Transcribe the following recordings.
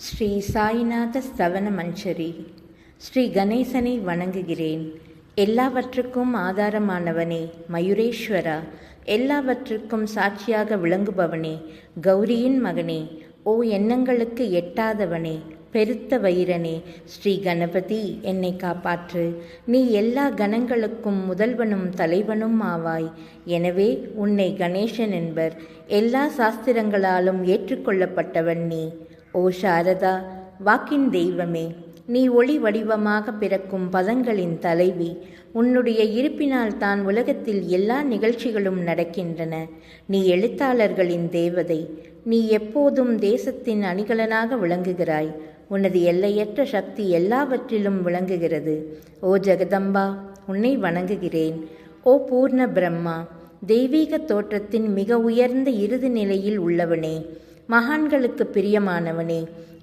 ஸ்ரீ சாய்நாத ஸ்தவன மஞ்சரி. ஸ்ரீ கணேசனை வணங்குகிறேன். எல்லாவற்றுக்கும் ஆதாரமானவனே, மயூரேஸ்வரா, எல்லாவற்றுக்கும் சாட்சியாக விளங்குபவனே, கௌரியின் மகனே, ஓ எண்ணங்களுக்கு எட்டாதவனே, பெருத்த வயிறனே, ஸ்ரீ கணபதி, என்னை காப்பாற்று. நீ எல்லா கணங்களுக்கும் முதல்வனும் தலைவனும் ஆவாய். எனவே உன்னை கணேசன் என்பர். எல்லா சாஸ்திரங்களாலும் ஏற்றுக்கொள்ளப்பட்டவன் நீ. ஓ சாரதா, வாக்கின் தெய்வமே, நீ ஒளி வடிவமாக பிறக்கும் பதங்களின் தலைவி. உன்னுடைய இருப்பினால் தான் உலகத்தில் எல்லா நிகழ்ச்சிகளும் நடக்கின்றன. நீ எழுத்தாளர்களின் தேவதை. நீ எப்போதும் தேசத்தின் அணிகலனாக விளங்குகிறாய். உனது எல்லையற்ற சக்தி எல்லாவற்றிலும் விளங்குகிறது. ஓ ஜெகதம்பா, உன்னை வணங்குகிறேன். ஓ பூர்ண பிரம்மா, தெய்வீக தோற்றத்தின் மிக உயர்ந்த இறுதி நிலையில் உள்ளவனே, மகான்களுக்கு பிரியமானவனே,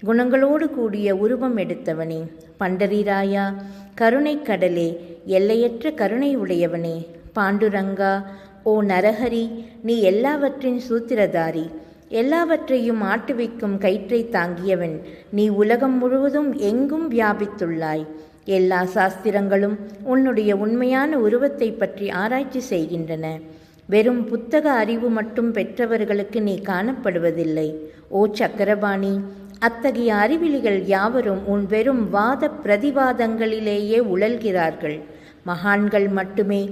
குணங்களோடு கூடிய உருவம் எடுத்தவனே, பண்டரிராயா, கருணை கடலே, எல்லையற்ற கருணை உடையவனே, பாண்டுரங்கா, ஓ நரஹரி, நீ எல்லாவற்றின் சூத்திரதாரி, எல்லாவற்றையும் ஆட்டுவிக்கும் கயிற்றை தாங்கியவன். நீ உலகம் முழுவதும் எங்கும் வியாபித்துள்ளாய். எல்லா சாஸ்திரங்களும் உன்னுடைய உண்மையான உருவத்தை பற்றி ஆராய்ச்சி செய்கின்றன. வெறும் புத்தக அறிவு மட்டும் பெற்றவர்களுக்கு நீ காணப்படுவதில்லை. ஓ சக்கரபாணி, அத்தகைய அறிவிலிகள் யாவரும் உன் வெறும் வாத பிரதிவாதங்களிலேயே உழல்கிறார்கள். மகான்கள் மட்டுமே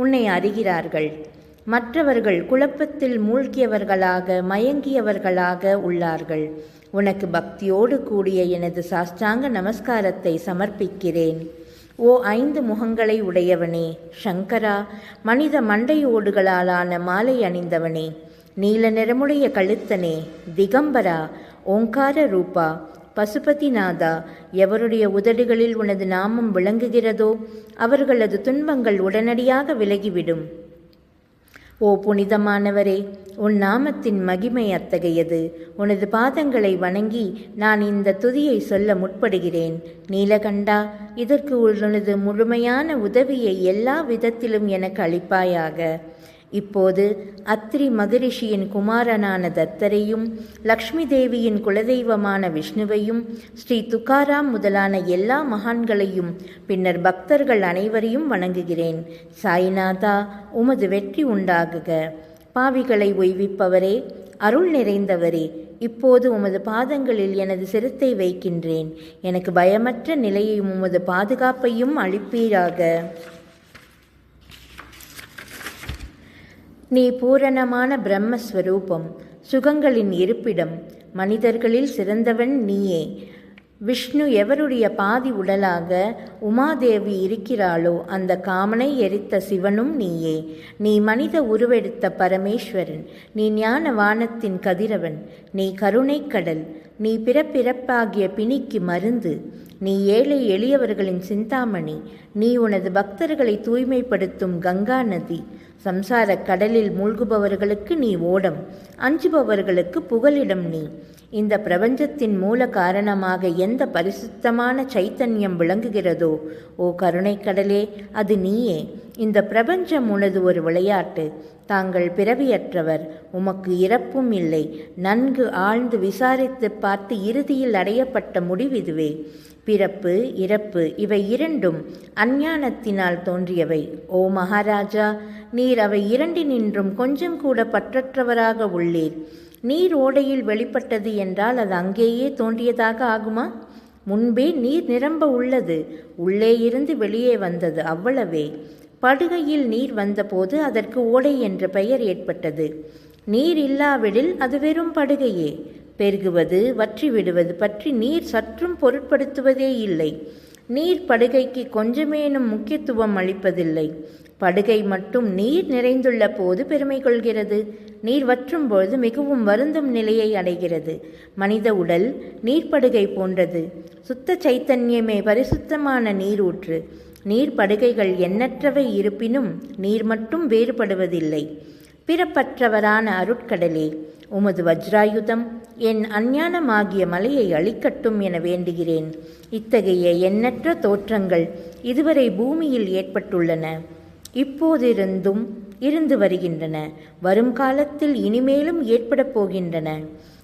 உன்னை அறிகிறார்கள். மற்றவர்கள் குழப்பத்தில் மூழ்கியவர்களாக மயங்கியவர்களாக உள்ளார்கள். உனக்கு பக்தியோடு கூடிய எனது சாஷ்டாங்க நமஸ்காரத்தை சமர்ப்பிக்கிறேன். ஓ 5 முகங்களை உடையவனே, சங்கரா, மனித மண்டையோடுகளாலான மாலை அணிந்தவனே, நீல நிறமுடைய கழுத்தனே, திகம்பரா, ஓங்கார ரூபா, பசுபதிநாதா, எவருடைய உதடுகளில் உனது நாமம் விளங்குகிறதோ அவர்களது துன்பங்கள் உடனடியாக விலகிவிடும். ஓ புனிதமானவரே, உன் நாமத்தின் மகிமை அத்தகையது. உனது பாதங்களை வணங்கி நான் இந்த துதியை சொல்ல முற்படுகிறேன். நீலகண்டா, இதற்கு உனது முழுமையான உதவியை எல்லா விதத்திலும் எனக்கு அளிப்பாயாக. இப்போது அத்ரி மகரிஷியின் குமாரனான தத்தரையும், லக்ஷ்மி தேவியின் குலதெய்வமான விஷ்ணுவையும், ஸ்ரீ துக்காராம் முதலான எல்லா மகான்களையும், பின்னர் பக்தர்கள் அனைவரையும் வணங்குகிறேன். சாய்நாதா, உமது வெற்றி உண்டாகுக. பாவிகளை ஓய்விப்பவரே, அருள் நிறைந்தவரே, இப்போது உமது பாதங்களில் எனது சிரத்தை வைக்கின்றேன். எனக்கு பயமற்ற நிலையையும் உமது பாதுகாப்பையும் அளிப்பீராக. நீ பூரணமான பிரம்மஸ்வரூபம், சுகங்களின் இருப்பிடம். மனிதர்களில் சிறந்தவன் நீயே. விஷ்ணு எவருடைய பாதி உடலாக உமாதேவி இருக்கிறாளோ அந்த காமனை எரித்த சிவனும் நீயே. நீ மனித உருவெடுத்த பரமேஸ்வரன். நீ ஞான வானத்தின் கதிரவன். நீ கருணை கடல். நீ பிறப்பிறப்பாகிய பிணிக்கு மருந்து. நீ ஏழை எளியவர்களின் சிந்தாமணி. நீ உனது பக்தர்களை தூய்மைப்படுத்தும் கங்கா நதி. சம்சார கடலில் மூழ்குபவர்களுக்கு நீ ஓடம், அஞ்சுபவர்களுக்கு புகலிடம் நீ. இந்த பிரபஞ்சத்தின் மூல காரணமாக எந்த பரிசுத்தமான சைத்தன்யம் விளங்குகிறதோ, ஓ கருணை கடலே, அது நீயே. இந்த பிரபஞ்சம் உனது ஒரு விளையாட்டு. தாங்கள் பிறவியற்றவர், உமக்கு இறப்பும் இல்லை. நன்கு ஆழ்ந்து விசாரித்து பார்த்து இறுதியில் அடையப்பட்ட முடிவிதுவே. பிறப்பு இறப்பு இவை இரண்டும் அஞ்ஞானத்தினால் தோன்றியவை. ஓ மகாராஜா, நீர் அவை இரண்டினின்றும் கொஞ்சம் கூட பற்றற்றவராக உள்ளீர். நீர் ஓடையில் வெளிப்பட்டது என்றால் அது அங்கேயே தோன்றியதாக ஆகுமா? முன்பே நீர் நிரம்ப உள்ளது, உள்ளே இருந்து வெளியே வந்தது, அவ்வளவே. படுகையில் நீர் வந்தபோது அதற்கு ஓடை என்ற பெயர் ஏற்பட்டது. நீர் இல்லாவிடில் அது வெறும் படுகையே. பெருகுவது வற்றிவிடுவது பற்றி நீர் சற்றும் பொருட்படுத்துவதே இல்லை. நீர் படுகைக்கு கொஞ்சமேனும் முக்கியத்துவம் அளிப்பதில்லை. படுகை மட்டும் நீர் நிறைந்துள்ள போது பெருமை கொள்கிறது. நீர் வற்றும் பொழுது மிகவும் வருந்தும் நிலையை அடைகிறது. மனித உடல் நீர்ப்படுகை போன்றது. சுத்த சைத்தன்யமே பரிசுத்தமான நீரூற்று. நீர்ப்படுகைகள் எண்ணற்றவை இருப்பினும் நீர் மட்டும் வேறுபடுவதில்லை. பிறப்பற்றவரான அருட்கடலே, உமது வஜ்ராயுதம் என் அஞ்ஞானமாகிய மலையை அழிக்கட்டும் என வேண்டுகிறேன். இத்தகைய எண்ணற்ற தோற்றங்கள் இதுவரை பூமியில் ஏற்பட்டுள்ளன, இப்போதிருந்தும் இருந்து வருகின்றன, வரும் காலத்தில் இனிமேலும் ஏற்பட போகின்றன.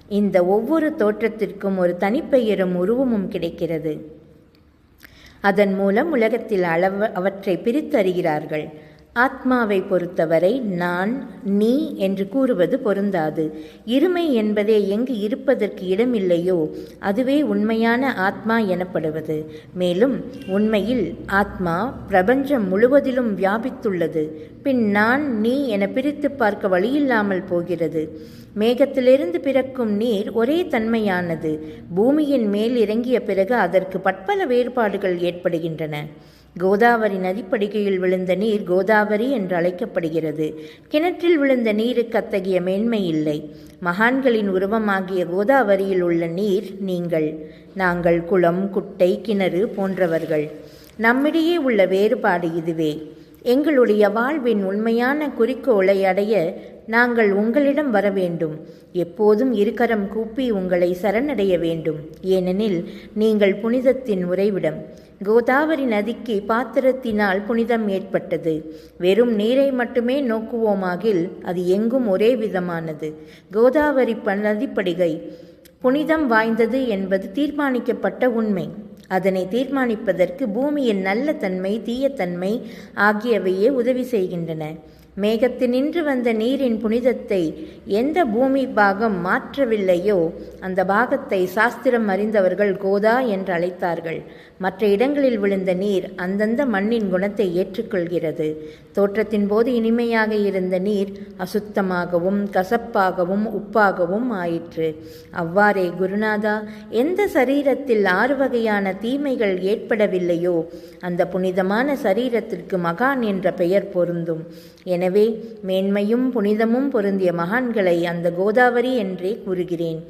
இந்த ஒவ்வொரு தோற்றத்திற்கும் ஒரு தனிப்பெயரும் உருவமும் கிடைக்கிறது. அதன் மூலம் உலகத்தில் அவற்றை பிரித்தறிகிறார்கள். ஆத்மாவை பொறுத்தவரை நான், நீ என்று கூறுவது பொருந்தாது. இருமை என்பதே எங்கு இருப்பதற்கு இடமில்லையோ அதுவே உண்மையான ஆத்மா எனப்படுவது. மேலும் உண்மையில் ஆத்மா பிரபஞ்சம் முழுவதிலும் வியாபித்துள்ளது. பின் நான், நீ என பிரித்து பார்க்க வழியில்லாமல் போகிறது. மேகத்திலிருந்து பிறக்கும் நீர் ஒரே தன்மையானது. பூமியின் மேல் இறங்கிய பிறகு அதற்கு பற்பல வேறுபாடுகள் ஏற்படுகின்றன. கோதாவரி நதிப்படுகையில் விழுந்த நீர் கோதாவரி என்று அழைக்கப்படுகிறது. கிணற்றில் விழுந்த நீருக்கு அத்தகைய மேன்மை இல்லை. மகான்களின் உருவமாகிய கோதாவரியில் உள்ள நீர் நீங்கள். நாங்கள் குளம், குட்டை, கிணறு போன்றவர்கள். நம்மிடையே உள்ள வேறுபாடு இதுவே. எங்களுடைய வாழ்வின் உண்மையான குறிக்கோளை அடைய நாங்கள் உங்களிடம் வர வேண்டும். எப்போதும் இருக்கரம் கூப்பி உங்களை சரணடைய வேண்டும். ஏனெனில் நீங்கள் புனிதத்தின் உறைவிடம். கோதாவரி நதிக்கு பாத்திரத்தினால் புனிதம் ஏற்பட்டது. வெறும் நீரை மட்டுமே நோக்குவோமாகில் அது எங்கும் ஒரே விதமானது. கோதாவரி நதிப்படுகை புனிதம் வாய்ந்தது என்பது தீர்மானிக்கப்பட்ட உண்மை. அதனை தீர்மானிப்பதற்கு பூமியின் நல்ல தன்மை, தீயத்தன்மை ஆகியவையே உதவி செய்கின்றன. மேகத்தினின்று வந்த நீரின் புனிதத்தை எந்த பூமி பாகம் மாற்றவில்லையோ அந்த பாகத்தை சாஸ்திரம் அறிந்தவர்கள் கோதா என்று அழைத்தார்கள். மற்ற இடங்களில் விழுந்த நீர் அந்தந்த மண்ணின் குணத்தை ஏற்றுக்கொள்கிறது. தோற்றத்தின் போது இனிமையாக இருந்த நீர் அசுத்தமாகவும் கசப்பாகவும் உப்பாகவும் ஆயிற்று. அவ்வாறே குருநாதா, எந்த சரீரத்தில் 6 வகையான தீமைகள் ஏற்படவில்லையோ அந்த புனிதமான சரீரத்திற்கு மகான் என்ற பெயர் பொருந்தும். எனவே மேன்மையும் புனிதமும் பொருந்திய மகான்களை அந்த கோதாவரி என்றே கூறுகிறேன்.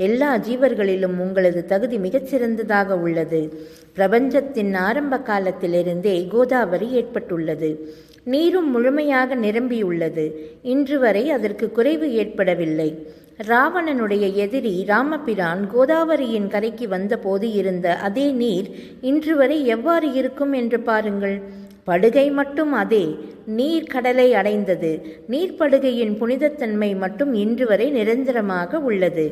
எல்லா ஜீவர்களிலும் உங்களது தகுதி மிகச்சிறந்ததாக உள்ளது. பிரபஞ்சத்தின் ஆரம்ப காலத்திலிருந்தே கோதாவரி ஏற்பட்டுள்ளது. நீரும் முழுமையாக நிரம்பியுள்ளது. இன்று வரை அதற்கு குறைவு ஏற்படவில்லை. ராவணனுடைய எதிரி ராமபிரான் கோதாவரியின் கரைக்கு வந்தபோது இருந்த அதே நீர் இன்று வரை எவ்வாறு இருக்கும் என்று பாருங்கள். படுகை மட்டும் அதே நீர் கடலை அடைந்தது. நீர்ப்படுகையின் புனிதத்தன்மை மட்டும் இன்று வரை நிரந்தரமாக உள்ளது.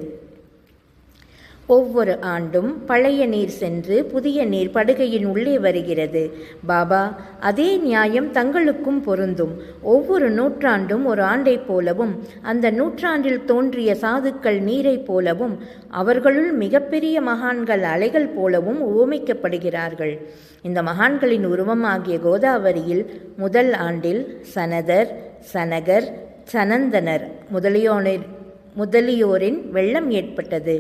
ஒவ்வொரு ஆண்டும் பழைய நீர் சென்று புதிய நீர் படுகையின் உள்ளே வருகிறது. பாபா, அதே நியாயம் தங்களுக்கும் பொருந்தும். ஒவ்வொரு நூற்றாண்டும் ஒரு ஆண்டைப் போலவும் அந்த நூற்றாண்டில் தோன்றிய சாதுக்கள் நீரைப் போலவும் அவர்களுள் மிகப்பெரிய மகான்கள் அலைகள் போலவும் உவமைக்கப்படுகிறார்கள். இந்த மகான்களின் உருவமாகிய கோதாவரியில் முதல் ஆண்டில் சனதர், சனகர், சனந்தனர் முதலியோரின் வெள்ளம் ஏற்பட்டது.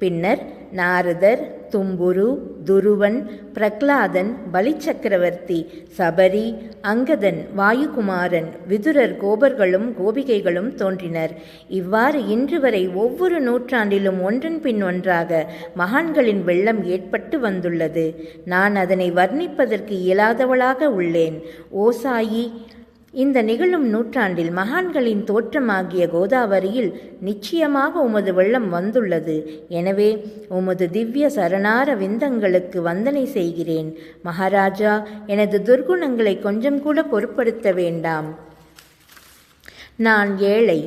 பின்னர் நாரதர், தும்புரு, துருவன், பிரகலாதன், பலிச்சக்கரவர்த்தி, சபரி, அங்கதன், வாயுகுமாரன், விதுரர், கோபர்களும் கோபிகைகளும் தோன்றினர். இவ்வாறு இன்று வரை ஒவ்வொரு நூற்றாண்டிலும் ஒன்றன் பின் ஒன்றாக மகான்களின் வெள்ளம் ஏற்பட்டு வந்துள்ளது. நான் அதனை வர்ணிப்பதற்கு இயலாதவளாக உள்ளேன். ஓ சாயி, இந்த நிகழும் நூற்றாண்டில் மகான்களின் தோற்றமாகிய கோதாவரியில் நிச்சயமாக உமது வெள்ளம் வந்துள்ளது. எனவே உமது திவ்ய சரணார விந்தங்களுக்கு வந்தனை செய்கிறேன். மகாராஜா, எனது துர்குணங்களை கொஞ்சம் கூட பொருட்படுத்த வேண்டாம். நான் ஏழை,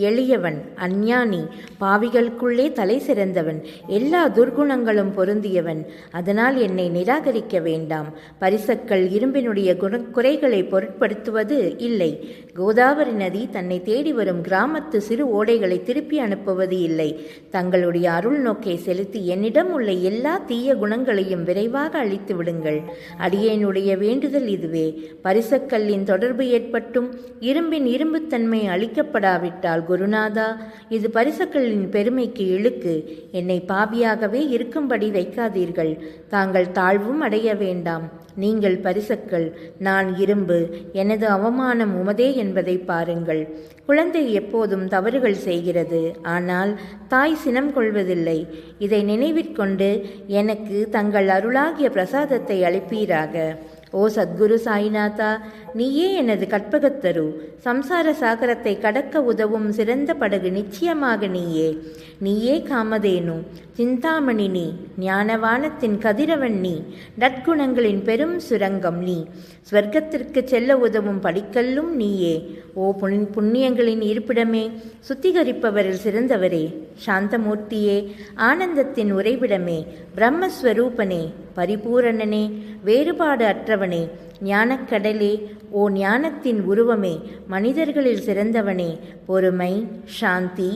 எளியவன், அஞ்ஞானி, பாவிகளுக்குள்ளே தலை சிறந்தவன், எல்லா துர்குணங்களும் பொருந்தியவன். அதனால் என்னை நிராகரிக்க வேண்டாம். பரிசக்கள் இரும்பினுடைய குறைகளை பொருட்படுத்துவது இல்லை. கோதாவரி நதி தன்னை தேடி வரும் கிராமத்து சிறு ஓடைகளை திருப்பி அனுப்புவது இல்லை. தங்களுடைய அருள் நோக்கை செலுத்தி என்னிடம் உள்ள எல்லா தீய குணங்களையும் விரைவாக அழித்து விடுங்கள். அடியேனுடைய வேண்டுதல் இதுவே. பரிசக்கல்லின் தொடர்பு ஏற்பட்டும் இரும்பின் இரும்புத்தன்மை அளிக்கப்படாவிட்டால் குருநாதா, இது பரிசக்களின் பெருமைக்கு இழுக்கு. என்னை பாவியாகவே இருக்கும்படி வைக்காதீர்கள். தாங்கள் தாழ்வும் அடைய வேண்டாம். நீங்கள் பரிசக்கள், நான் இரும்பு. எனது அவமானம் உமதே என்பதை பாருங்கள். குழந்தை எப்போதும் தவறுகள் செய்கிறது, ஆனால் தாய் சினம் கொள்வதில்லை. இதை நினைவிற்கொண்டு எனக்கு தங்கள் அருளாகிய பிரசாதத்தை அளிப்பீராக. ஓ சத்குரு சாய்நாதா, நீயே எனது கற்பகத்தரு. சம்சார சாகரத்தை கடக்க உதவும் சிறந்த படகு நிச்சயமாக நீயே. நீயே காமதேனு, சிந்தாமணி நீ, ஞானவானத்தின் கதிரவன் நீ, நற்குணங்களின் பெரும் சுரங்கம் நீ, ஸ்வர்க்கத்திற்கு செல்ல உதவும் படிக்கல்லும் நீயே. ஓ புண்ணியங்களின் இருப்பிடமே, சுத்திகரிப்பவரில் சிறந்தவரே, சாந்தமூர்த்தியே, ஆனந்தத்தின் உறைவிடமே, பிரம்மஸ்வரூபனே, பரிபூரணனே, வேறுபாடு அற்றவனே, ஞானக்கடலே, ஓ ஞானத்தின் உருவமே, மனிதர்களில் சிறந்தவனே, பொறுமை, சாந்தி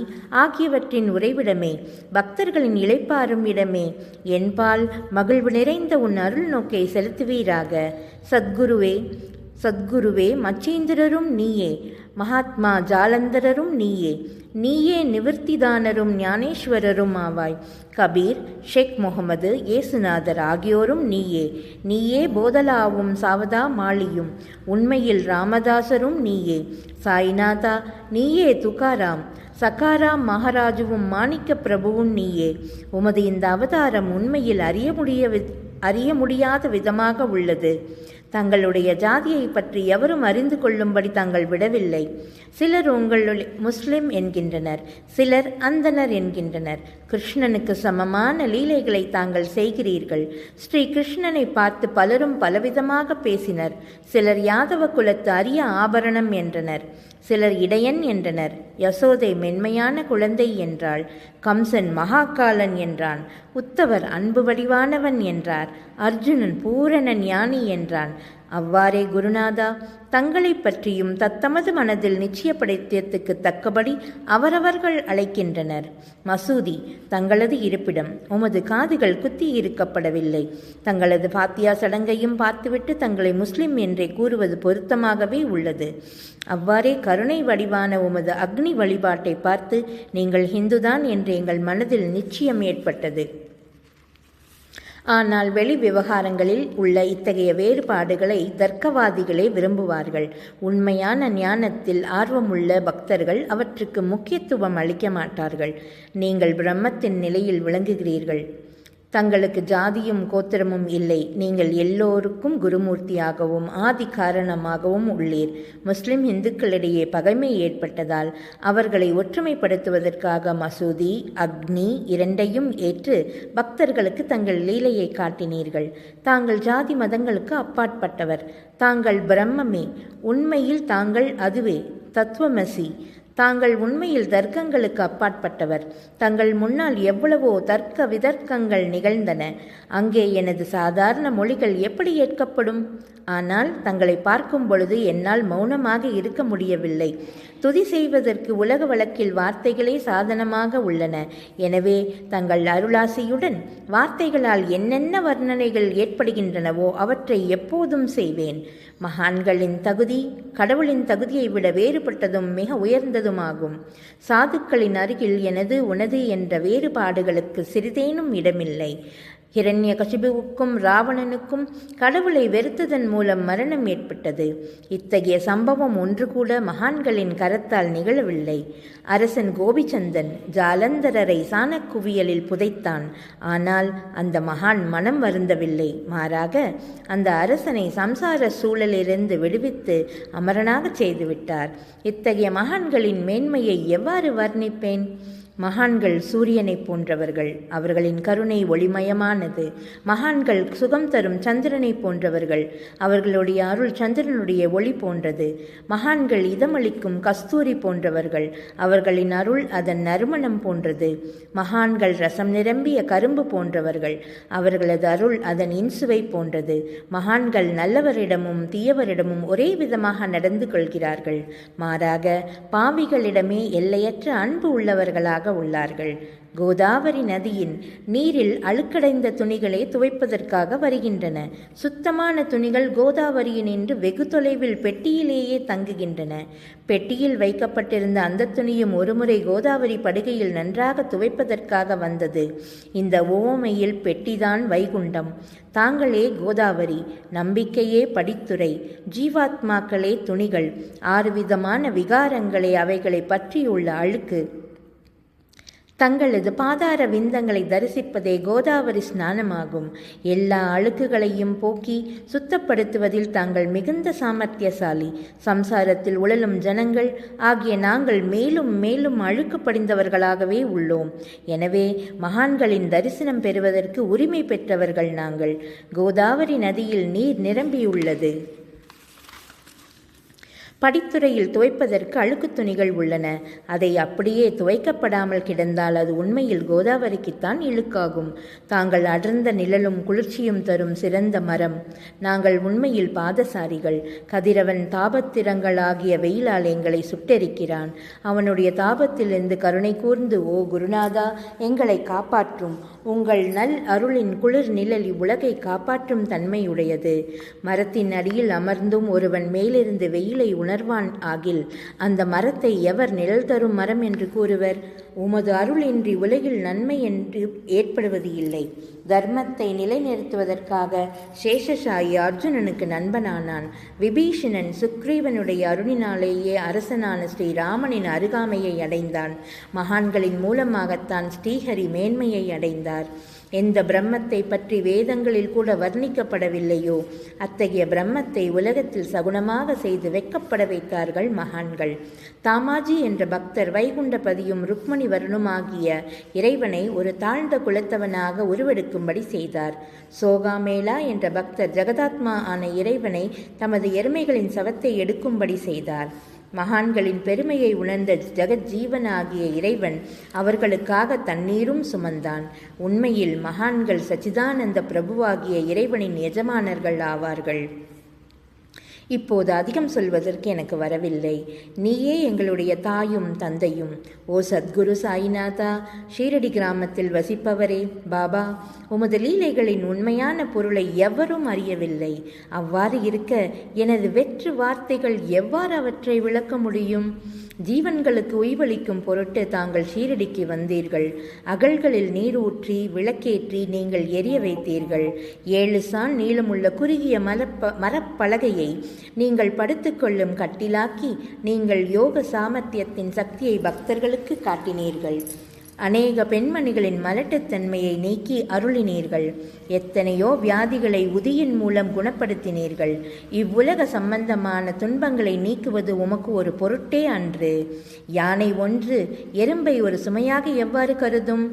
ஆகியவற்றின் உறைவிடமே, பக்தர்களின் இளைப்பாறும் இடமே, என்பால் மகிழ்வு நிறைந்த உன் அருள் நோக்கை செலுத்துவீராக. சத்குருவே, மச்சேந்திரரும் நீயே, மகாத்மா ஜாலந்தரரும் நீயே. நீயே நிவர்த்திதானரும் ஞானேஸ்வரரும் ஆவாய். கபீர், ஷேக் முகமது, இயேசுநாதர் ஆகியோரும் நீயே. நீயே போதலாவும் சாவதா மாளியும், உண்மையில் ராமதாசரும் நீயே. சாய்நாதா, நீயே துகாராம், சகாராம் மகாராஜுவும் மாணிக்க பிரபுவும் நீயே. உமது இந்த அவதாரம் உண்மையில் அறிய முடியாத விதமாக உள்ளது. தங்களுடைய ஜாதியை பற்றி எவரும் அறிந்து கொள்ளும்படி தாங்கள் விடவில்லை. சிலர் உங்களுடைய முஸ்லிம் என்கின்றனர், சிலர் அந்தனர் என்கின்றனர். கிருஷ்ணனுக்கு சமமான லீலைகளை தாங்கள் செய்கிறீர்கள். ஸ்ரீ கிருஷ்ணனை பார்த்து பலரும் பலவிதமாக பேசினர். சிலர் யாதவ குலத்து அரிய ஆபரணம் என்றனர், சிலர் இடையன் என்றனர். யசோதை மென்மையான குழந்தை என்றாள். கம்சன் மகாகாலன் என்றான். உத்தவர் அன்பு வடிவானவன் என்றார். அர்ஜுனன் பூரண ஞானி என்றான். அவ்வாறே குருநாதா, தங்களை பற்றியும் தத்தமது மனதில் நிச்சயப்படுத்தியத்துக்கு தக்கபடி அவரவர்கள் அழைக்கின்றனர். மசூதி தங்களது இருப்பிடம். உமது காதுகள் குத்தி இருக்கப்படவில்லை. தங்களது பாத்தியா சடங்கையும் பார்த்துவிட்டு தங்களை முஸ்லிம் என்றே கூறுவது பொருத்தமாகவே உள்ளது. அவ்வாறே கருணை வடிவான உமது அக்னி வழிபாட்டை பார்த்து நீங்கள் ஹிந்துதான் என்று எங்கள் மனதில் நிச்சயம் ஏற்பட்டது. ஆனால் வெளி விவகாரங்களில் உள்ள இத்தகைய வேறுபாடுகளை தர்க்கவாதிகளே விரும்புவார்கள். உண்மையான ஞானத்தில் ஆர்வமுள்ள பக்தர்கள் அவற்றுக்கு முக்கியத்துவம் அளிக்க மாட்டார்கள். நீங்கள் பிரம்மத்தின் நிலையில் விளங்குகிறீர்கள். தங்களுக்கு ஜாதியும் கோத்திரமும் இல்லை. நீங்கள் எல்லோருக்கும் குருமூர்த்தியாகவும் ஆதி காரணமாகவும் உள்ளீர். முஸ்லிம் இந்துக்களிடையே பகைமை ஏற்பட்டதால் அவர்களை ஒற்றுமைப்படுத்துவதற்காக மசூதி, அக்னி இரண்டையும் ஏற்று பக்தர்களுக்கு தங்கள் லீலையை காட்டினீர்கள். தாங்கள் ஜாதி மதங்களுக்கு அப்பாற்பட்டவர். தாங்கள் பிரம்மமே. உண்மையில் தாங்கள் அதுவே தத்துவமசி. தாங்கள் உண்மையில் தர்க்கங்களுக்கு அப்பாற்பட்டவர். தங்கள் முன்னால் எவ்வளவோ தர்க்க விதர்க்கங்கள் நிகழ்ந்தன. அங்கே எனது சாதாரண மொழிகள் எப்படி ஏற்கப்படும்? ஆனால் தங்களை பார்க்கும் பொழுது என்னால் மௌனமாக இருக்க முடியவில்லை. துதி செய்வதற்கு உலக வழக்கில் வார்த்தைகளே சாதனமாக உள்ளன. எனவே தங்கள் அருளாசியுடன் வார்த்தைகளால் என்னென்ன வர்ணனைகள் ஏற்படுகின்றனவோ அவற்றை எப்போதும் செய்வேன். மகான்களின் தகுதி கடவுளின் தகுதியை விட வேறுபட்டதும் மிக உயர்ந்ததுமாகும். சாதுக்களின் அருகில் எனது உனது என்ற வேறுபாடுகளுக்கு சிறிதேனும் இடமில்லை. ஹிரண்யகசிபுவுக்கும் ராவணனுக்கும் கடவுளை வெறுத்ததன் மூலம் மரணம் ஏற்பட்டது. இத்தகைய சம்பவம் ஒன்று கூட மகான்களின் கரத்தால் நிகழவில்லை. அரசன் கோபிச்சந்தன் ஜாலந்தரரை சாணக்குவியலில் புதைத்தான். ஆனால் அந்த மகான் மனம் வருந்தவில்லை. மாறாக அந்த அரசனை சம்சார சூழலிலிருந்து விடுவித்து அமரனாக செய்துவிட்டார். இத்தகைய மகான்களின் மேன்மையை எவ்வாறு வர்ணிப்பேன்? மகான்கள் சூரியனைப் போன்றவர்கள். அவர்களின் கருணை ஒளிமயமானது. மகான்கள் சுகம் தரும் சந்திரனை போன்றவர்கள். அவர்களுடைய அருள் சந்திரனுடைய ஒளி போன்றது. மகான்கள் இதமளிக்கும் கஸ்தூரி போன்றவர்கள். அவர்களின் அருள் அதன் நறுமணம் போன்றது. மகான்கள் ரசம் நிரம்பிய கரும்பு போன்றவர்கள். அவர்களது அருள் அதன் இன்சுவை போன்றது. மகான்கள் நல்லவரிடமும் தீயவரிடமும் ஒரே விதமாக நடந்து கொள்கிறார்கள். மாறாக பாவிகளிடமே எல்லையற்ற அன்பு உள்ளவர்களாக உள்ளார்கள். கோதாவரி நதியின் நீரில் அழுக்கடைந்த துணிகளை துவைப்பதற்காக வருகின்றன. சுத்தமான துணிகள் கோதாவரியினின்று வெகு தொலைவில் பெட்டியிலேயே தங்குகின்றன. பெட்டியில் வைக்கப்பட்டிருந்த அந்த துணியும் ஒருமுறை கோதாவரி படுகையில் நன்றாக துவைப்பதற்காக வந்தது. இந்த ஓமையில் பெட்டிதான் வைகுண்டம். தாங்களே கோதாவரி. நம்பிக்கையே படித்துறை. ஜீவாத்மாக்களே துணிகள். 6 விதமான விகாரங்களே அவைகளை பற்றியுள்ள அழுக்கு. தங்களது பாதார விந்தங்களை தரிசிப்பதே கோதாவரி ஸ்நானமாகும். எல்லா அழுக்குகளையும் போக்கி சுத்தப்படுத்துவதில் தாங்கள் மிகுந்த சாமர்த்தியசாலி. சம்சாரத்தில் உழலும் ஜனங்கள் ஆகிய நாங்கள் மேலும் மேலும் அழுக்கு படிந்தவர்களாகவே உள்ளோம். எனவே மகான்களின் தரிசனம் பெறுவதற்கு உரிமை பெற்றவர்கள் நாங்கள். கோதாவரி நதியில் நீர் நிரம்பியுள்ளது. படித்துறையில் துவைப்பதற்கு அழுக்கு துணிகள் உள்ளன. அதை அப்படியே துவைக்கப்படாமல் கிடந்தால் அது உண்மையில் கோதாவரிக்குத்தான் இழுக்காகும். தாங்கள் அடர்ந்த நிழலும் குளிர்ச்சியும் தரும் சிறந்த மரம். நாங்கள் உண்மையில் பாதசாரிகள். கதிரவன் தாபத்திரங்களாகிய வெயிலால் எங்களை சுட்டெரிக்கிறான். அவனுடைய தாபத்திலிருந்து கருணை கூர்ந்து, ஓ குருநாதா, எங்களை காப்பாற்றும். உங்கள் நல் அருளின் குளிர் நிழல் இவ்வுலகை காப்பாற்றும் தன்மையுடையது. மரத்தின் அடியில் அமர்ந்தும் ஒருவன் மேலிருந்து வெயிலை உணர்வான் ஆகில் அந்த மரத்தை எவர் நிழல் தரும் மரம் என்று கூறுவர்? உமது அருளின்றி உலகில் நன்மை என்று ஏற்படுவது இல்லை. தர்மத்தை நிலைநிறுத்துவதற்காக சேஷசாயி அர்ஜுனனுக்கு நண்பனானான். விபீஷணன் சுக்ரீவனுடைய அருளினாலேயே அரசனான ஸ்ரீராமனின் அருகாமையை அடைந்தான். மகான்களின் மூலமாகத்தான் ஸ்ரீஹரி மேன்மையை அடைந்தார். எந்த பிரம்மத்தை பற்றி வேதங்களில் கூட வர்ணிக்கப்படவில்லையோ அத்தகைய பிரம்மத்தை உலகத்தில் சகுனமாக செய்து வெக்கப்பட வைத்தார்கள் மகான்கள். தாமாஜி என்ற பக்தர் வைகுண்டபதியும் ருக்மணி வருணுமாகிய இறைவனை ஒரு தாழ்ந்த குலத்தவனாக உருவெடுக்கும்படி செய்தார். சோகாமேளா என்ற பக்தர் ஜெகதாத்மா ஆன இறைவனை தமது எருமைகளின் சவத்தை எடுக்கும்படி செய்தார். மகான்களின் பெருமையை உணர்ந்த ஜெகஜீவனாகிய இறைவன் அவர்களுக்காக தண்ணீரும் சுமந்தான். உண்மையில் மகான்கள் சச்சிதானந்த பிரபுவாகிய இறைவனின் எஜமானர்கள் ஆவார்கள். இப்போது அதிகம் சொல்வதற்கு எனக்கு வரவில்லை. நீயே எங்களுடைய தாயும் தந்தையும். ஓ சத்குரு சாயிநாதா, ஷீரடி கிராமத்தில் வசிப்பவரே, பாபா, உமது லீலைகளின் உண்மையான பொருளை எவரும் அறியவில்லை. அவ்வாறு இருக்க எனது வெற்று வார்த்தைகள் எவ்வாறு அவற்றை விளக்க முடியும்? ஜீவன்களுக்கு உய்வளிக்கும் பொருட்டு தாங்கள் ஷீரடிக்கு வந்தீர்கள். அகல்களில் நீர் ஊற்றி விளக்கேற்றி நீங்கள் எரிய வைத்தீர்கள். 7 சான் நீளமுள்ள குறுகிய மரப்பலகையை நீங்கள் படுத்துக்கொள்ளும் கட்டிலாக்கி நீங்கள் யோக சாமர்த்தியத்தின் சக்தியை பக்தர்களுக்கு காட்டினீர்கள். அநேக பெண்மணிகளின் மலட்டுத்தன்மையை நீக்கி அருளினீர்கள். எத்தனையோ வியாதிகளை உதியின் மூலம் குணப்படுத்தினீர்கள். இவ்வுலக சம்பந்தமான துன்பங்களை நீக்குவது உமக்கு ஒரு பொருட்டே அன்று. யானை ஒன்று எறும்பை ஒரு சுமையாக எவ்வாறு கருதும்?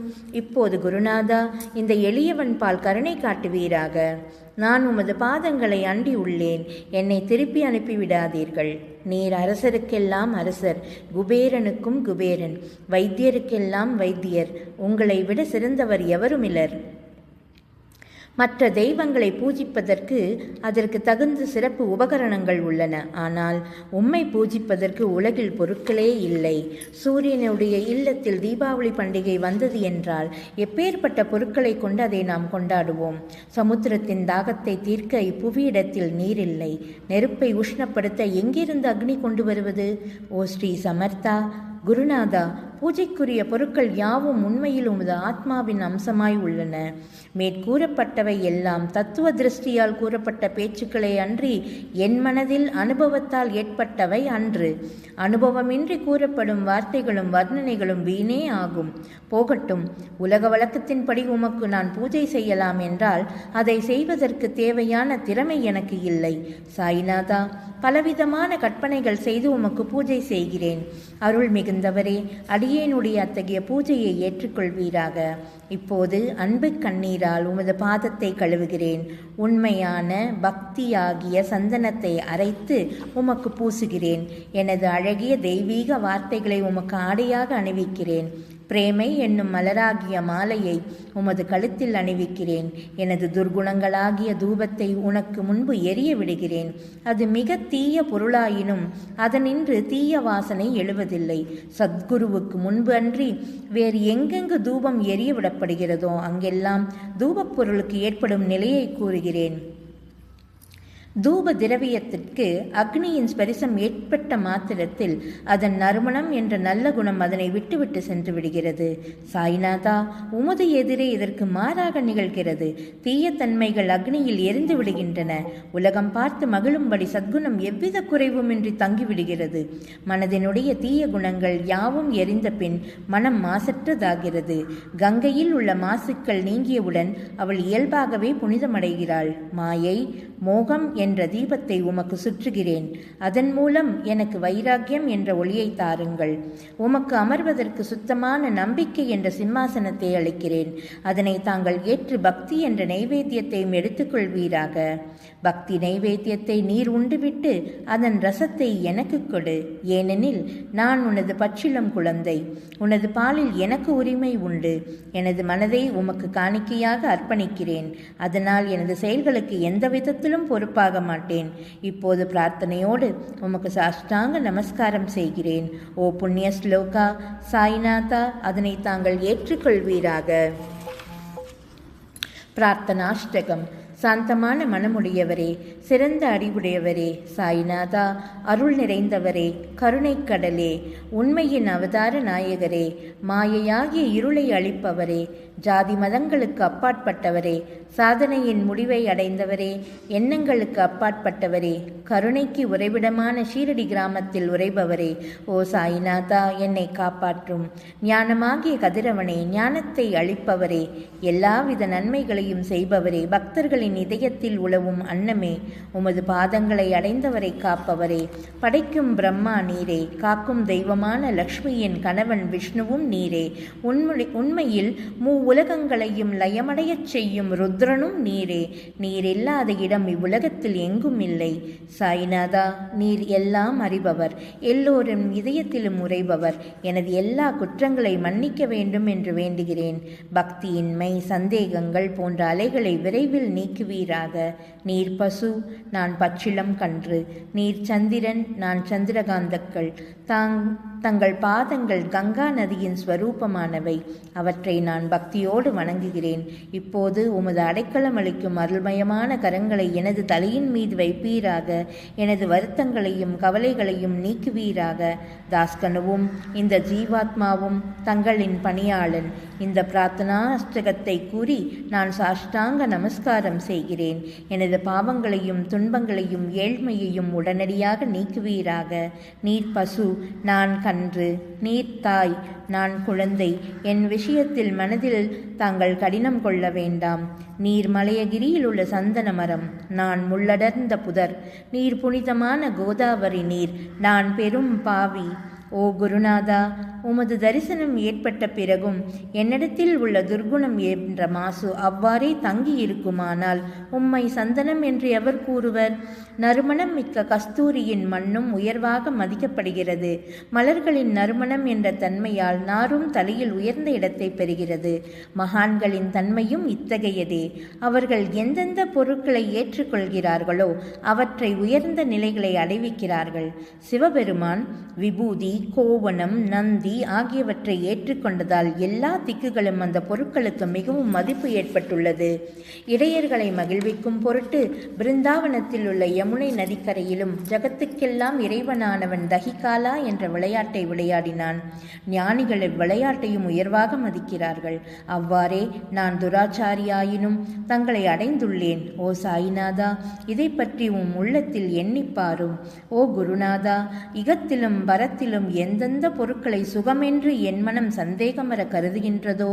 இப்போது குருநாதா, இந்த எளியவன் பால் கருணை காட்டுவீராக. நான் உமது பாதங்களை அண்டி உள்ளேன். என்னை திருப்பி அனுப்பிவிடாதீர்கள். நீர் அரசருக்கெல்லாம் அரசர், குபேரனுக்கும் குபேரன், வைத்தியருக்கெல்லாம் வைத்தியர். உங்களை விட சிறந்தவர் எவருமிலர். மற்ற தெய்வங்களை பூஜிப்பதற்கு அதற்கு தகுந்த சிறப்பு உபகரணங்கள் உள்ளன. ஆனால் உம்மை பூஜிப்பதற்கு உலகில் பொருட்களே இல்லை. சூரியனுடைய இல்லத்தில் தீபாவளி பண்டிகை வந்தது என்றால் எப்பேற்பட்ட பொருட்களை கொண்டு அதை நாம் கொண்டாடுவோம். சமுத்திரத்தின் தாகத்தை தீர்க்க இப்புவியிடத்தில் நீர் இல்லை. நெருப்பை உஷ்ணப்படுத்த எங்கிருந்து அக்னி கொண்டு வருவது? ஓ ஸ்ரீ சமர்த்தா குருநாதா, பூஜைக்குரிய பொருட்கள் யாவும் உண்மையில் உமது ஆத்மாவின் அம்சமாய் உள்ளன. மேற்கூறப்பட்டவை எல்லாம் தத்துவ திருஷ்டியால் கூறப்பட்ட பேச்சுக்களே அன்றி என் மனதில் அனுபவத்தால் ஏற்பட்டவை அன்று. அனுபவமின்றி கூறப்படும் வார்த்தைகளும் வர்ணனைகளும் வீணே ஆகும். போகட்டும். உலக வழக்கத்தின்படி உமக்கு நான் பூஜை செய்யலாம் என்றால் அதை செய்வதற்கு தேவையான திறமை எனக்கு இல்லை. சாய்நாதா, பலவிதமான கற்பனைகள் செய்து உமக்கு பூஜை செய்கிறேன். அருள் மிகுந்தவரே, அடியேனுடைய அத்தகைய பூஜையை ஏற்றுக்கொள்வீராக. இப்போது அன்பு கண்ணீரால் உமது பாதத்தை கழுவுகிறேன். உண்மையான பக்தியாகிய சந்தனத்தை அரைத்து உமக்கு பூசுகிறேன். எனது அழகிய தெய்வீக வார்த்தைகளை உமக்கு ஆடையாக அணிவிக்கிறேன். பிரேமை என்னும் மலராகிய மாலையை உமது கழுத்தில் அணிவிக்கிறேன். எனது துர்குணங்களாகிய தூபத்தை உனக்கு முன்பு எரிய விடுகிறேன். அது மிக தீய பொருளாயினும் அதனின்று தீய வாசனை எழுவதில்லை. சத்குருவுக்கு முன்பு அன்றி வேறு எங்கெங்கு தூபம் எரிய விடப்படுகிறதோ அங்கெல்லாம் தூபப் பொருளுக்கு ஏற்படும் நிலையை கூறுகிறேன். தூப திரவியத்திற்கு அக்னியின் ஸ்பரிசம் ஏற்பட்ட மாத்திரத்தில் அதன் நறுமணம் என்ற நல்ல குணம் அதனை விட்டுவிட்டு சென்று விடுகிறது. சாய்நாதா, உமது எதிரே இதற்கு மாறாக நிகழ்கிறது. தீய தன்மைகள் அக்னியில் எரிந்து விடுகின்றன. உலகம் பார்த்து மகிழும்படி சத்குணம் எவ்வித குறைவுமின்றி தங்கிவிடுகிறது. மனதினுடைய தீய குணங்கள் யாவும் எரிந்த பின் மனம் மாசற்றதாகிறது. கங்கையில் உள்ள மாசுக்கள் நீங்கியவுடன் அவள் இயல்பாகவே புனிதமடைகிறாள். மாயை, மோகம் என்ற தீபத்தை உமக்கு சுற்றுகிறேன். அதன் மூலம் எனக்கு வைராக்கியம் என்ற ஒளியை தாருங்கள். உமக்கு அமர்வதற்கு சுத்தமான நம்பிக்கை என்ற சிம்மாசனத்தை அளிக்கிறேன். அதனை தாங்கள் ஏற்று பக்தி என்ற நைவேத்தியத்தையும் எடுத்துக்கொள்வீராக. பக்தி நைவேத்தியத்தை நீர் உண்டுவிட்டு அதன் ரசத்தை எனக்கு கொடு. ஏனெனில் நான் உனது பச்சிளம் குழந்தை. உனது பாலில் எனக்கு உரிமை உண்டு. எனது மனதை உமக்கு காணிக்கையாக அர்ப்பணிக்கிறேன். அதனால் எனது செயல்களுக்கு எந்த விதத்திலும் பொறுப்பாக மாட்டேன். இப்போது பிரார்த்தனையோடு உமக்கு சாஷ்டாங்க நமஸ்காரம் செய்கிறேன். ஓ புண்ணிய ஸ்லோகா சாய்நாதா, அதனை தாங்கள் ஏற்றுக்கொள்வீராக. பிரார்த்தனாஷ்டகம். சாந்தமான மனமுடையவரே, சிறந்த அறிவுடையவரே, சாய்நாதா, அருள் நிறைந்தவரே, கருணை கடலே, உண்மையின் அவதார நாயகரே, மாயையாகிய இருளை அளிப்பவரே, ஜாதி மதங்களுக்கு அப்பாற்பட்டவரே, சாதனையின் முடிவை அடைந்தவரே, எண்ணங்களுக்கு அப்பாற்பட்டவரே, கருணைக்கு உறைவிடமான ஷீரடி கிராமத்தில் உறைபவரே, ஓ சாய்நாதா, என்னை காப்பாற்றும். ஞானமாகிய கதிரவனே, ஞானத்தை அளிப்பவரே, எல்லாவித நன்மைகளையும் செய்பவரே, பக்தர்களின் இதயத்தில் உலவும் அன்னமே, உமது பாதங்களை அடைந்தவரை காப்பவரே, படைக்கும் பிரம்மா நீரே, காக்கும் தெய்வமான லக்ஷ்மியின் கணவன் விஷ்ணுவும் நீரே, உண்மையில் உலகங்களையும் லயமடையச் செய்யும் ருத்ரனும் நீரே. நீர் இல்லாத இடம் இவ்வுலகத்தில் எங்கும் இல்லை. சாய்நாதா, நீர் எல்லாம் அறிபவர், எல்லோரும் இதயத்திலும் உறைபவர். எனது எல்லா குற்றங்களை மன்னிக்க வேண்டும் என்று வேண்டுகிறேன். பக்தியின்மை, சந்தேகங்கள் போன்ற அலைகளை விரைவில் நீக்குவீராக. நீர் பசு, நான் பச்சிளம் கன்று. நீர் சந்திரன், நான் சந்திரகாந்தக்கள். தங்கள் பாதங்கள் கங்கா நதியின் ஸ்வரூபமானவை. அவற்றை நான் பக்தியோடு வணங்குகிறேன். இப்போது உமது அடைக்கலம் அளிக்கும் அருள்மயமான கரங்களை எனது தலையின் மீது வைப்பீராக. எனது வருத்தங்களையும் கவலைகளையும் நீக்குவீராக. தாஸ்கனுவும் இந்த ஜீவாத்மாவும் தங்களின் பணியாளன். இந்த பிரார்த்தனாஷ்டகத்தை கூறி நான் சாஷ்டாங்க நமஸ்காரம் செய்கிறேன். எனது பாவங்களையும் துன்பங்களையும் ஏழ்மையையும் உடனடியாக நீக்குவீராக. நீர் பசு, நான் கன்று. நீர் தாய், நான் குழந்தை. என் விஷயத்தில் மனதில் தாங்கள் கடினம் கொள்ள வேண்டாம். நீர் மலையகிரியில் உள்ள சந்தன மரம், நான் முள்ளடர்ந்த புதர். நீர் புனிதமான கோதாவரி நீர், நான் பெரும் பாவி. ஓ குருநாதா, உமது தரிசனம் ஏற்பட்ட பிறகும் என்னிடத்தில் உள்ள துர்குணம் என்ற மாசு அவ்வாறே தங்கி இருக்குமானால் உம்மை சந்தனம் என்று எவர் கூறுவர்? நறுமணம் மிக்க கஸ்தூரியின் மண்ணும் உயர்வாக மதிக்கப்படுகிறது. மலர்களின் நறுமணம் என்ற தன்மையால் நாரும் தலையில் உயர்ந்த இடத்தை பெறுகிறது. மகான்களின் தன்மையும் இத்தகையதே. அவர்கள் எந்தெந்த பொருட்களை ஏற்றுக்கொள்கிறார்களோ அவற்றை உயர்ந்த நிலைகளை அடைவிக்கிறார்கள். சிவபெருமான் விபூதி, கோவணம், நந்தி ஆகியவற்றை ஏற்றுக்கொண்டதால் எல்லா திக்குகளும் அந்த பொருட்களுக்கு மிகவும் மதிப்பு ஏற்பட்டுள்ளது. இடையர்களை மகிழ்விக்கும் பொருட்டு பிருந்தாவனத்தில் உள்ள யமுனை நதிக்கரையிலும் ஜகத்துக்கெல்லாம் இறைவனானவன் தஹிகாலா என்ற விளையாட்டை விளையாடினான். ஞானிகள் இவ்விளையாட்டையும் உயர்வாக மதிக்கிறார்கள். அவ்வாறே நான் துராச்சாரியாயினும் தங்களை அடைந்துள்ளேன். ஓ சாய்நாதா, இதை பற்றி உம் உள்ளத்தில் எண்ணிப்பாரும். ஓ குருநாதா, இகத்திலும் பரத்திலும் எந்தெந்த பொருட்களை சுகமென்று என் மனம் சந்தேகமர கருதுகின்றதோ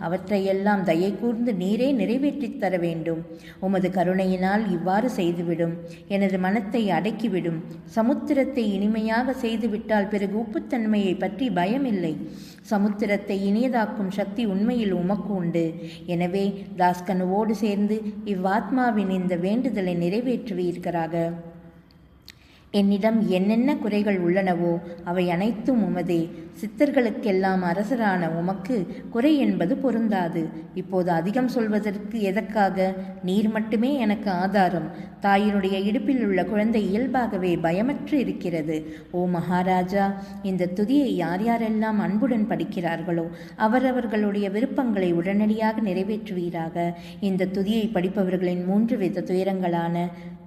அவற்றையெல்லாம் தயை கூர்ந்து நீரே நிறைவேற்றித் தர வேண்டும். உமது கருணையினால் இவ்வாறு செய்துவிடும். எனது மனத்தை அடக்கிவிடும். சமுத்திரத்தை இனிமையாக செய்துவிட்டால் பிறகு உப்புத்தன்மையை பற்றி பயமில்லை. சமுத்திரத்தை இனியதாக்கும் சக்தி உண்மையில் உமக்கு உண்டு. எனவே தாஸ்கனுவோடு சேர்ந்து இவ்வாத்மாவின் இந்த வேண்டுதலை நிறைவேற்றுவீர்களாக. என்னிடம் என்னென்ன குறைகள் உள்ளனவோ அவை அனைத்தும் உமதே. சித்தர்களுக்கெல்லாம் அரசரான உமக்கு குறை என்பது பொருந்தாது. இப்போது அதிகம் சொல்வதற்கு எதற்காக? நீர் மட்டுமே எனக்கு ஆதாரம். தாயினுடைய இடுப்பில் உள்ள குழந்தை இயல்பாகவே பயமற்று இருக்கிறது. ஓ மகாராஜா, இந்த துதியை யார் யாரெல்லாம் அன்புடன் படிக்கிறார்களோ அவரவர்களுடைய விருப்பங்களை உடனடியாக நிறைவேற்றுவீராக. இந்த துதியை படிப்பவர்களின் 3 வித துயரங்களான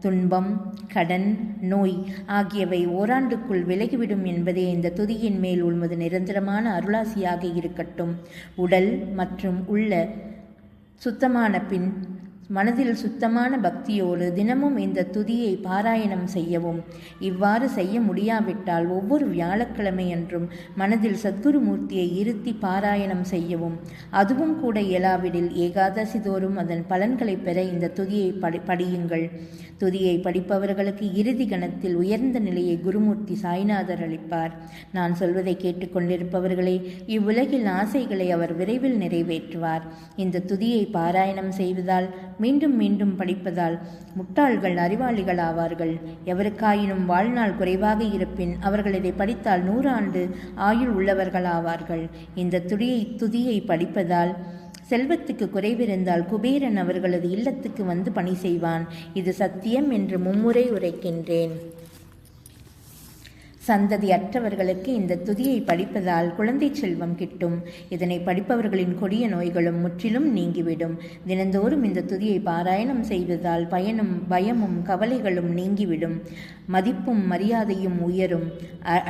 துன்பம், கடன், நோய் ஆகியவை ஓராண்டுக்குள் விலகிவிடும் என்பதே இந்த துதியின் மேல் உள்மது நிரந்தரமான அருளாசியாக இருக்கட்டும். உடல் மற்றும் உள்ள சுத்தமான பின் மனதில் சுத்தமான பக்தியோடு தினமும் இந்த துதியை பாராயணம் செய்யவும். இவ்வாறு செய்ய முடியாவிட்டால் ஒவ்வொரு வியாழக்கிழமையன்றும் மனதில் சத்குருமூர்த்தியை இருத்தி பாராயணம் செய்யவும். அதுவும் கூட இயலாவிடில் ஏகாதசி தோறும் அதன் பலன்களை பெற இந்த துதியை படியுங்கள். துதியை படிப்பவர்களுக்கு இறுதி கணத்தில் உயர்ந்த நிலையை குருமூர்த்தி சாய்நாதர் அளிப்பார். நான் சொல்வதை கேட்டுக்கொண்டிருப்பவர்களே, இவ்வுலகில் ஆசைகளை அவர் விரைவில் நிறைவேற்றுவார். இந்த துதியை பாராயணம் செய்வதால், மீண்டும் மீண்டும் படிப்பதால் முட்டாள்கள் அறிவாளிகள் ஆவார்கள். எவருக்காயினும் வாழ்நாள் குறைவாக இருப்பின் அவர்கள் இதை படித்தால் 100 ஆண்டு ஆயுள் உள்ளவர்கள் ஆவார்கள். இந்த துதியை படிப்பதால் செல்வத்துக்கு குறைவிருந்தால் குபேரன் அவர்களது இல்லத்துக்கு வந்து பணி செய்வான். இது சத்தியம் என்று மும்முறை உரைக்கின்றேன். சந்ததி அற்றவர்களுக்கு இந்த துதியை படிப்பதால் குழந்தை செல்வம் கிட்டும். இதனை படிப்பவர்களின் கொடிய நோய்களும் முற்றிலும் நீங்கிவிடும். தினந்தோறும் இந்த துதியை பாராயணம் செய்வதால் பயமும் கவலைகளும் நீங்கிவிடும். மதிப்பும் மரியாதையும் உயரும்.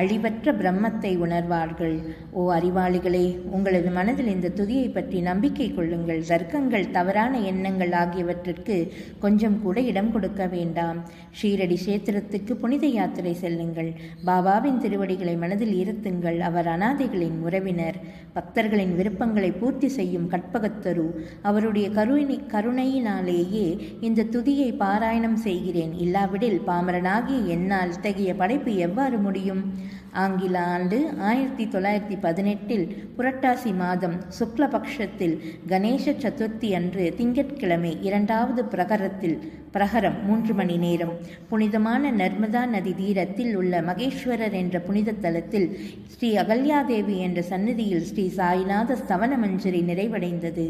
அழிவற்ற பிரம்மத்தை உணர்வார்கள். ஓ அறிவாளிகளே, உங்களது மனதில் இந்த துதியை பற்றி நம்பிக்கை கொள்ளுங்கள். தர்க்கங்கள், தவறான எண்ணங்கள் ஆகியவற்றிற்கு கொஞ்சம் கூட இடம் கொடுக்க வேண்டாம். ஷீரடி கஷேத்திரத்துக்கு புனித யாத்திரை செல்லுங்கள். பாபாவின் திருவடிகளை மனதில் இருத்துங்கள். அவர் அனாதைகளின் உறவினர், பக்தர்களின் விருப்பங்களை பூர்த்தி செய்யும் கற்பகத்தரு. அவருடைய கருணையினாலேயே இந்த துதியை பாராயணம் செய்கிறேன். இல்லாவிடில் பாமரனாகிய என்னால் இத்தகைய படைப்பு எவ்வாறு முடியும்? ஆங்கில ஆண்டு 1918 புரட்டாசி மாதம் சுக்லபக்ஷத்தில் கணேச சதுர்த்தி அன்று திங்கட்கிழமை 2வது பிரகரம் 3 மணி நேரம் புனிதமான நர்மதா நதி தீரத்தில் உள்ள மகேஸ்வரர் என்ற புனித தலத்தில் ஸ்ரீ அகல்யாதேவி என்ற சந்நிதியில் ஸ்ரீ சாய்நாத ஸ்தவன மஞ்சரி நிறைவடைந்தது.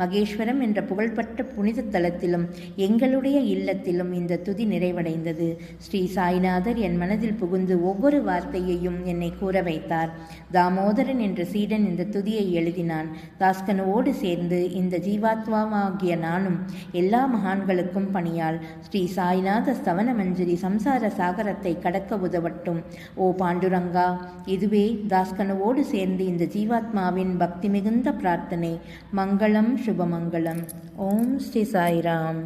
மகேஸ்வரம் என்ற புகழ்பெற்ற புனித தலத்திலும் எங்களுடைய இல்லத்திலும் இந்த துதி நிறைவடைந்தது. ஸ்ரீ சாய்நாதர் என் மனதில் புகுந்து ஒவ்வொரு வார்த்தையையும் என்னை கூற வைத்தார். தாமோதரன் என்ற சீடன் இந்த துதியை எழுதினான். தாஸ்கனுவோடு சேர்ந்து இந்த ஜீவாத்மாவாகிய நானும் எல்லா மகான்களுக்கும் பணியால் ஸ்ரீ சாய்நாத ஸ்தவன மஞ்சரி சம்சார சாகரத்தை கடக்க உதவட்டும். ஓ பாண்டுரங்கா, இதுவே தாஸ்கனுவோடு சேர்ந்து இந்த ஜீவாத்மாவின் பக்தி மிகுந்த பிரார்த்தனை. மங்களம், சுபமங்களம். ஓம் ஸ்ரீ சாய்ராம்.